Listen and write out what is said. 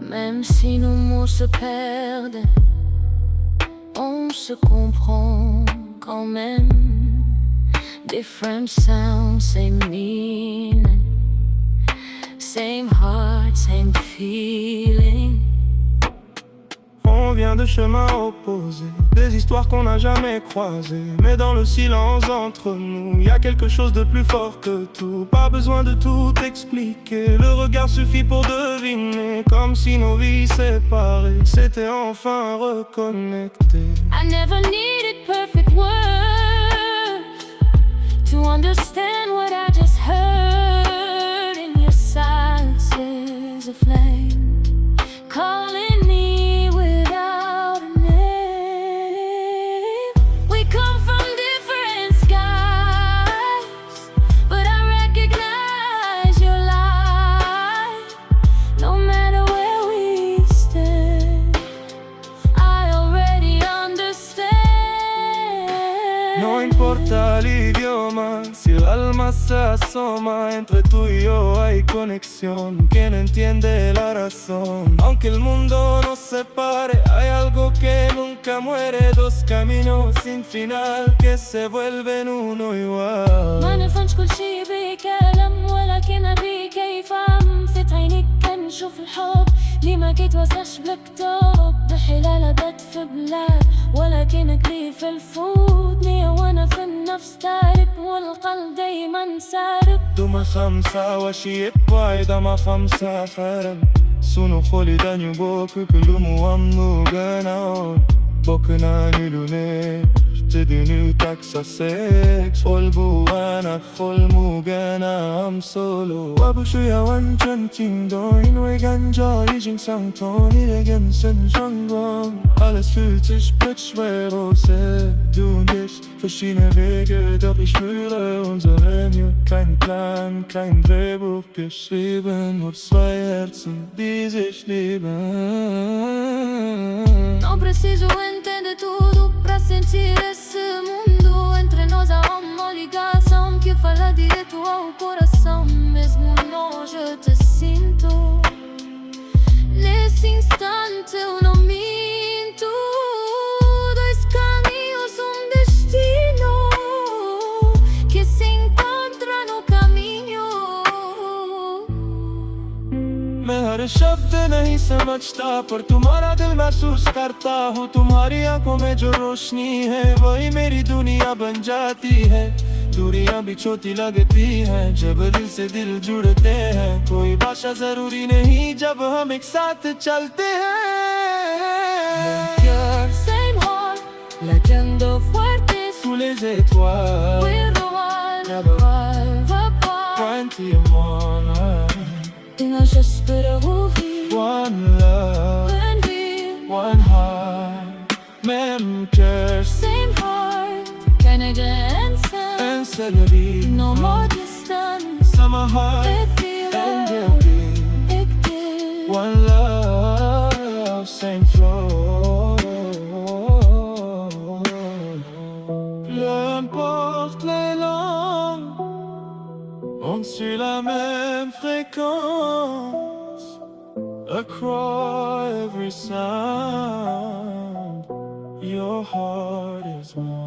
Même si nos mots se perdent, on se comprend quand même. Different sounds, same meaning, same heart, same feeling. On vient de chemins opposés, des histoires qu'on n'a jamais croisées. Mais dans le silence entre nous, y a quelque chose de plus fort que tout. Pas besoin de tout expliquer, le regard suffit pour deviner. Comme si nos vies séparées s'étaient enfin reconnectées. I never needed perfect words to understand what I just heard. In your silence is a flame calling me without a name. We come from different skies, but I recognize your light. No matter where we stand, I already understand. No importa l'idioma, si el alma se asoma, entre tú y yo hay conexión. ¿Quién entiende la razón? Aunque el mundo nos separe, hay algo que nunca muere. Dos caminos sin final que se vuelven uno igual. ما نفهمش كل شي بكلام، ولكن أبي كيف فتح عينيك كنشوف الحب اللي ما كيتوصفش بالكتاب. بحلال بات في بلاد، ولكن كريف الفودني وانا في النفس تارك، والقلب دايما سارق. Duma khamsa wa shi pai dama khamsa haram. Suno kholi danyu boku kulumu amnu gana. Bokuna nilune تدني تاكسا سكس قلبو أنا خلمو جانا أم سولو وابشويا 완전 팅도인 외간절이진 상톤이래겐 쓴 전공 Alles fühlt sich plötzlich aus Du und ich, verschiedene Wege, doch ich spüre unser Venue. Kein Plan, kein Drehbuch geschrieben, nur zwei Herzen, die sich lieben. No preciso entender tudo pra sentir esse mundo. Entre nós há uma ligação que fala direto ao coração. Mesmo longe eu te sinto. Nesse instante eu não minto. Dois caminhos, destino que se encontra no caminho. मैं हर शब्द नहीं समझता, पर तुम्हारा दिल महसूस करता हूँ. तुम्हारी आंखों में जो रोशनी है, वही मेरी दुनिया बन जाती है. दूरियां भी छोटी लगती हैं जब दिल से दिल जुड़ते हैं. कोई भाषा जरूरी नहीं जब हम एक साथ चलते हैं. Same heart, latiendo fuerte. Sous les étoiles, We're the one, never apart. 21. E nós já esperamos ouvir. One love, When we one heart, même cœur, same heart, keine Grenzen. un seul vie. No more distance. Summer heart, It and feels will be ik did. one love, same flow. Peu importe les langues, on suit la même fréquence. Across every sound, your heart is mine.